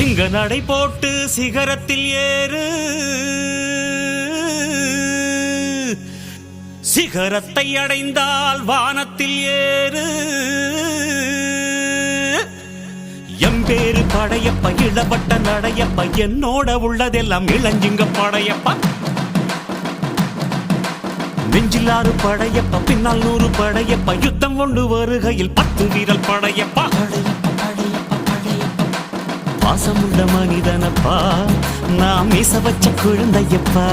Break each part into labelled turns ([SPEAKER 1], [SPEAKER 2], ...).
[SPEAKER 1] சிங்க நடை போட்டு சிகரத்தில் ஏறு, சிகரத்தை அடைந்தால் வானத்தில் ஏறு. எம்பேரு படையப்ப இளவட்ட நடையப்ப, என்னோட உள்ளதெல்லாம் இளஞ்சிங்க படையப்பா. நெஞ்சிலாறு படையப்ப, பின்னால் 100 படையப்ப, யுத்தம் கொண்டு வருகையில் 10 வீரல் படையப்பா. பாசமுள்ள மனிதனப்பா, நாம் மீச வச்ச குழந்தையப்பா,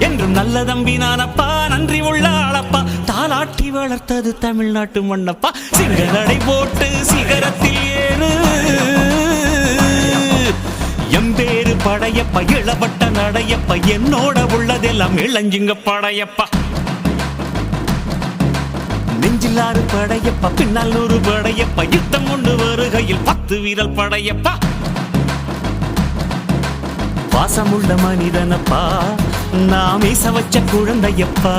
[SPEAKER 1] என்றும் நல்ல தம்பி நானப்பா, நன்றி உள்ள ஆளப்பா, தாலாட்டி வளர்த்தது தமிழ்நாட்டு மண்ணப்பா. சிங்க நடை போட்டு சிகரத்தில் ஏறு, எம்பேரு படையப்ப இளவட்ட நடையப்ப, என்னோட உள்ளதெல்லாம் இளஞ்சிங்க படையப்பா. நெஞ்சிலாறு படையப்ப, பின்னால் 100 படையப்ப, யுத்தம் கொண்டு வருகையில் 10 வீரல் படையப்பா. பாசமுள்ள மனிதனப்பா, நாம் மீச வச்ச குழந்தையப்பா.